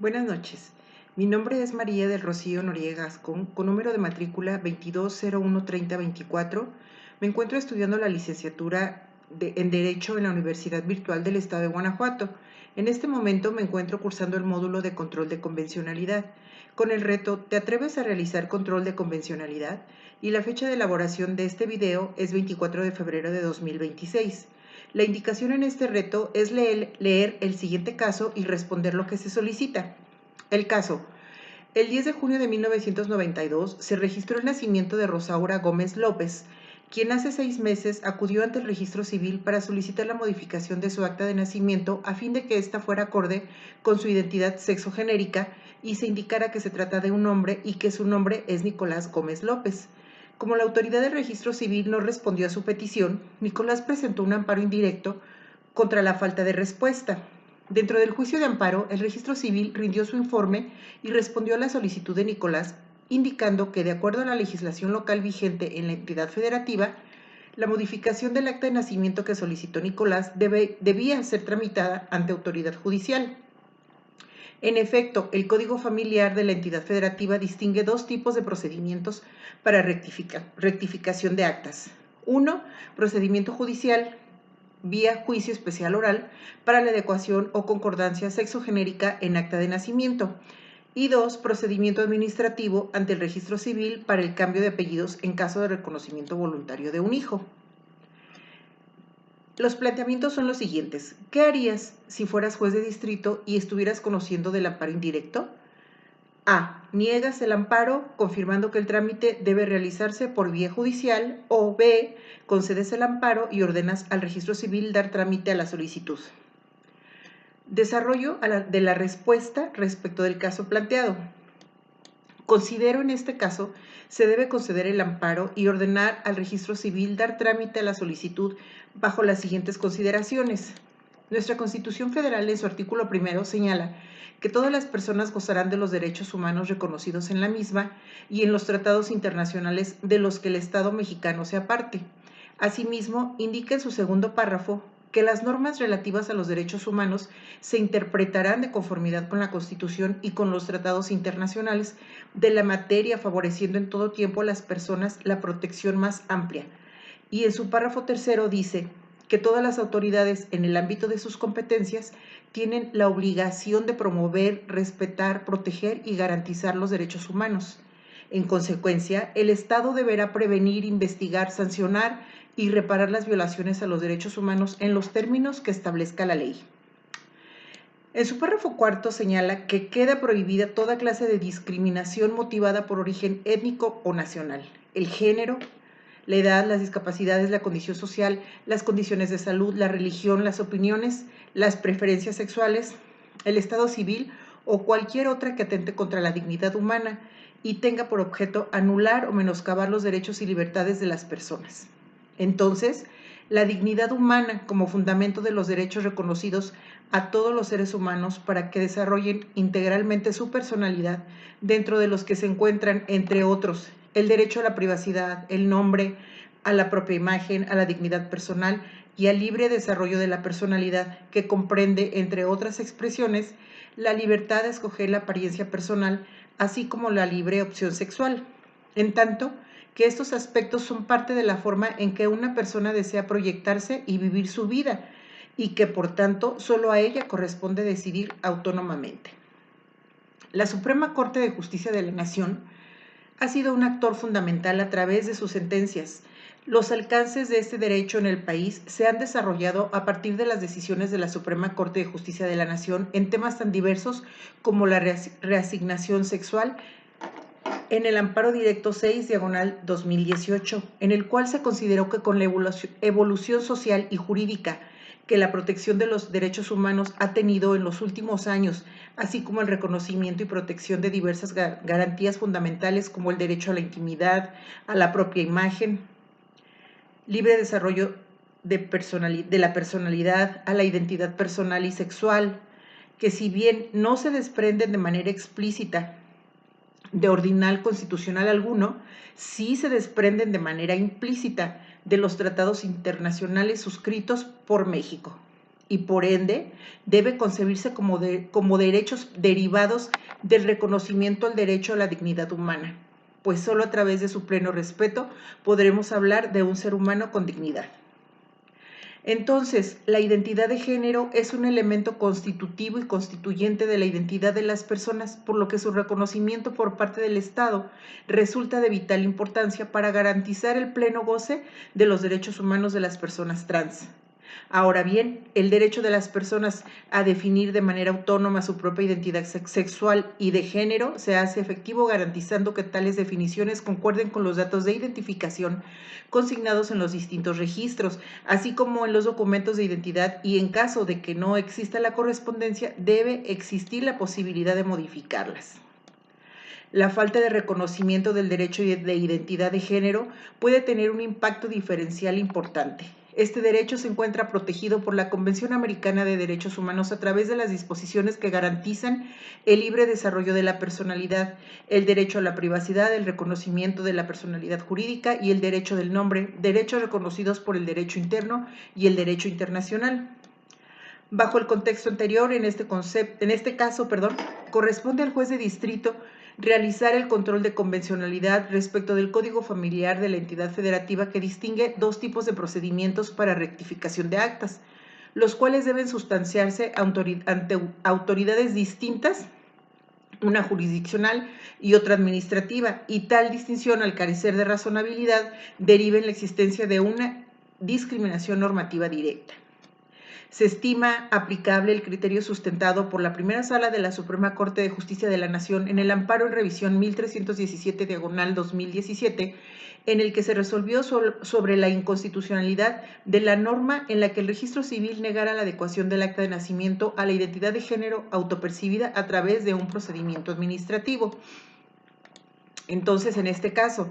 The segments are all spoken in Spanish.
Buenas noches. Mi nombre es María del Rocío Noriega Gascón, con número de matrícula 22013024. Me encuentro estudiando la licenciatura en Derecho en la Universidad Virtual del Estado de Guanajuato. En este momento me encuentro cursando el módulo de control de convencionalidad, con el reto ¿Te atreves a realizar control de convencionalidad? Y la fecha de elaboración de este video es 24 de febrero de 2026. La indicación en este reto es leer el siguiente caso y responder lo que se solicita. El caso: el 10 de junio de 1992 se registró el nacimiento de Rosaura Gómez López, quien hace 6 meses acudió ante el registro civil para solicitar la modificación de su acta de nacimiento a fin de que ésta fuera acorde con su identidad sexogenérica y se indicara que se trata de un hombre y que su nombre es Nicolás Gómez López. Como la autoridad del registro civil no respondió a su petición, Nicolás presentó un amparo indirecto contra la falta de respuesta. Dentro del juicio de amparo, el registro civil rindió su informe y respondió a la solicitud de Nicolás, indicando que, de acuerdo a la legislación local vigente en la entidad federativa, la modificación del acta de nacimiento que solicitó Nicolás debía ser tramitada ante autoridad judicial. En efecto, el Código Familiar de la entidad federativa distingue dos tipos de procedimientos para rectificación de actas. Uno, procedimiento judicial vía juicio especial oral para la adecuación o concordancia sexogenérica en acta de nacimiento. Y dos, procedimiento administrativo ante el registro civil para el cambio de apellidos en caso de reconocimiento voluntario de un hijo. Los planteamientos son los siguientes. ¿Qué harías si fueras juez de distrito y estuvieras conociendo del amparo indirecto? A. Niegas el amparo confirmando que el trámite debe realizarse por vía judicial, o B. Concedes el amparo y ordenas al registro civil dar trámite a la solicitud. Desarrollo de la respuesta respecto del caso planteado. Considero en este caso se debe conceder el amparo y ordenar al registro civil dar trámite a la solicitud bajo las siguientes consideraciones. Nuestra Constitución Federal en su artículo 1 señala que todas las personas gozarán de los derechos humanos reconocidos en la misma y en los tratados internacionales de los que el Estado mexicano sea parte. Asimismo, indica en su segundo párrafo que las normas relativas a los derechos humanos se interpretarán de conformidad con la Constitución y con los tratados internacionales de la materia, favoreciendo en todo tiempo a las personas la protección más amplia. Y en su párrafo tercero dice que todas las autoridades en el ámbito de sus competencias tienen la obligación de promover, respetar, proteger y garantizar los derechos humanos. En consecuencia, el Estado deberá prevenir, investigar, sancionar y reparar las violaciones a los derechos humanos en los términos que establezca la ley. En su párrafo cuarto señala que queda prohibida toda clase de discriminación motivada por origen étnico o nacional, el género, la edad, las discapacidades, la condición social, las condiciones de salud, la religión, las opiniones, las preferencias sexuales, el estado civil o cualquier otra que atente contra la dignidad humana y tenga por objeto anular o menoscabar los derechos y libertades de las personas. Entonces, la dignidad humana como fundamento de los derechos reconocidos a todos los seres humanos para que desarrollen integralmente su personalidad, dentro de los que se encuentran, entre otros, el derecho a la privacidad, el nombre, a la propia imagen, a la dignidad personal y al libre desarrollo de la personalidad, que comprende, entre otras expresiones, la libertad de escoger la apariencia personal, así como la libre opción sexual. En tanto, que estos aspectos son parte de la forma en que una persona desea proyectarse y vivir su vida, y que por tanto solo a ella corresponde decidir autónomamente. La Suprema Corte de Justicia de la Nación ha sido un actor fundamental a través de sus sentencias. Los alcances de este derecho en el país se han desarrollado a partir de las decisiones de la Suprema Corte de Justicia de la Nación en temas tan diversos como la reasignación sexual, en el amparo directo 6/2018, en el cual se consideró que con la evolución social y jurídica que la protección de los derechos humanos ha tenido en los últimos años, así como el reconocimiento y protección de diversas garantías fundamentales como el derecho a la intimidad, a la propia imagen, libre desarrollo de la personalidad, a la identidad personal y sexual, que si bien no se desprenden de manera explícita de ordinal constitucional alguno, sí se desprenden de manera implícita de los tratados internacionales suscritos por México. y por ende debe concebirse como derechos derivados del reconocimiento al derecho a la dignidad humana, pues solo a través de su pleno respeto podremos hablar de un ser humano con dignidad. Entonces, la identidad de género es un elemento constitutivo y constituyente de la identidad de las personas, por lo que su reconocimiento por parte del Estado resulta de vital importancia para garantizar el pleno goce de los derechos humanos de las personas trans. Ahora bien, el derecho de las personas a definir de manera autónoma su propia identidad sexual y de género se hace efectivo garantizando que tales definiciones concuerden con los datos de identificación consignados en los distintos registros, así como en los documentos de identidad, y en caso de que no exista la correspondencia, debe existir la posibilidad de modificarlas. La falta de reconocimiento del derecho de identidad de género puede tener un impacto diferencial importante. Este derecho se encuentra protegido por la Convención Americana de Derechos Humanos a través de las disposiciones que garantizan el libre desarrollo de la personalidad, el derecho a la privacidad, el reconocimiento de la personalidad jurídica y el derecho del nombre, derechos reconocidos por el derecho interno y el derecho internacional. Bajo el contexto anterior, en este caso, corresponde al juez de distrito realizar el control de convencionalidad respecto del código familiar de la entidad federativa, que distingue dos tipos de procedimientos para rectificación de actas, los cuales deben sustanciarse ante autoridades distintas, una jurisdiccional y otra administrativa, y tal distinción, al carecer de razonabilidad, deriva en la existencia de una discriminación normativa directa. Se estima aplicable el criterio sustentado por la primera sala de la Suprema Corte de Justicia de la Nación en el amparo en revisión 1317/2017, en el que se resolvió sobre la inconstitucionalidad de la norma en la que el registro civil negara la adecuación del acta de nacimiento a la identidad de género autopercibida a través de un procedimiento administrativo. Entonces, en este caso,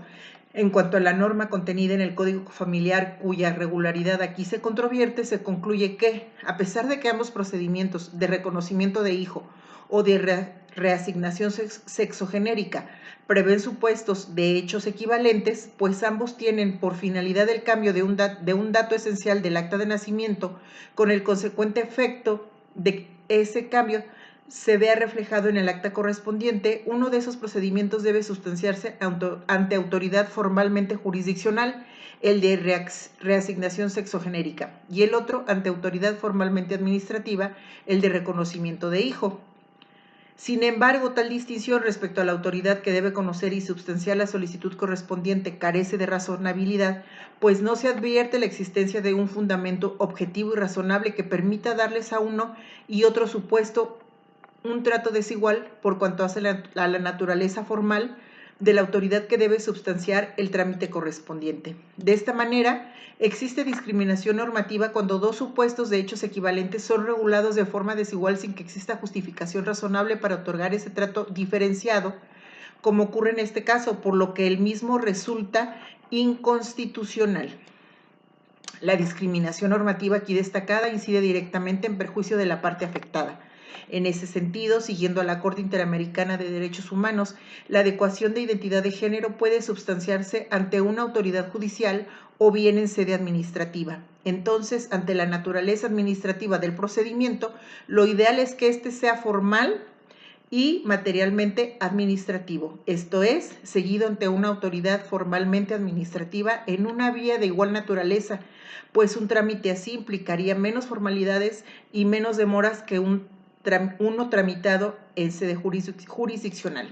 en cuanto a la norma contenida en el Código Familiar, cuya regularidad aquí se controvierte, se concluye que, a pesar de que ambos procedimientos de reconocimiento de hijo o de reasignación sexogenérica prevén supuestos de hechos equivalentes, pues ambos tienen por finalidad el cambio de un dato esencial del acta de nacimiento, con el consecuente efecto de ese cambio se vea reflejado en el acta correspondiente. Uno de esos procedimientos debe sustanciarse ante autoridad formalmente jurisdiccional, el de reasignación sexogenérica, y el otro ante autoridad formalmente administrativa, el de reconocimiento de hijo. Sin embargo, tal distinción respecto a la autoridad que debe conocer y substanciar la solicitud correspondiente carece de razonabilidad, pues no se advierte la existencia de un fundamento objetivo y razonable que permita darles a uno y otro supuesto un trato desigual por cuanto hace a la naturaleza formal de la autoridad que debe substanciar el trámite correspondiente. De esta manera, existe discriminación normativa cuando dos supuestos de hechos equivalentes son regulados de forma desigual sin que exista justificación razonable para otorgar ese trato diferenciado, como ocurre en este caso, por lo que el mismo resulta inconstitucional. La discriminación normativa aquí destacada incide directamente en perjuicio de la parte afectada. En ese sentido, siguiendo a la Corte Interamericana de Derechos Humanos, la adecuación de identidad de género puede substanciarse ante una autoridad judicial o bien en sede administrativa. Entonces, ante la naturaleza administrativa del procedimiento, lo ideal es que éste sea formal y materialmente administrativo, esto es, seguido ante una autoridad formalmente administrativa en una vía de igual naturaleza, pues un trámite así implicaría menos formalidades y menos demoras que uno tramitado en sede jurisdiccional.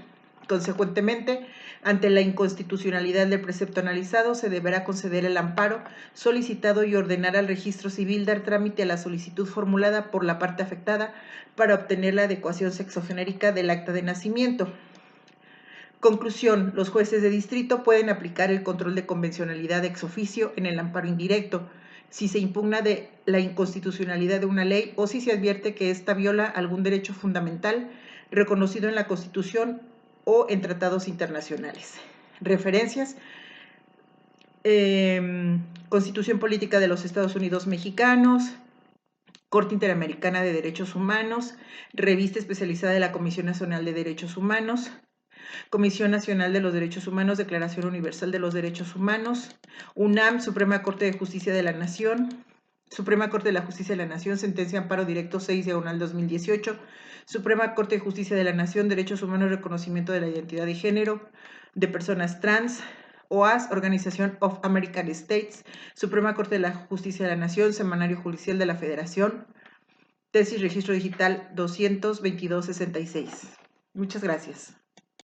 Consecuentemente, ante la inconstitucionalidad del precepto analizado, se deberá conceder el amparo solicitado y ordenar al registro civil dar trámite a la solicitud formulada por la parte afectada para obtener la adecuación sexogenérica del acta de nacimiento. Conclusión: los jueces de distrito pueden aplicar el control de convencionalidad ex oficio en el amparo indirecto, si se impugna de la inconstitucionalidad de una ley o si se advierte que ésta viola algún derecho fundamental reconocido en la Constitución o en tratados internacionales. Referencias: Constitución Política de los Estados Unidos Mexicanos, Corte Interamericana de Derechos Humanos, Revista Especializada de la Comisión Nacional de Derechos Humanos, Comisión Nacional de los Derechos Humanos, Declaración Universal de los Derechos Humanos, UNAM, Suprema Corte de Justicia de la Nación, Suprema Corte de la Justicia de la Nación, sentencia amparo directo 6/2018. Suprema Corte de Justicia de la Nación, derechos humanos y reconocimiento de la identidad de género de personas trans. OAS, Organización of American States. Suprema Corte de la Justicia de la Nación, Semanario Judicial de la Federación. Tesis Registro Digital 22266. Muchas gracias.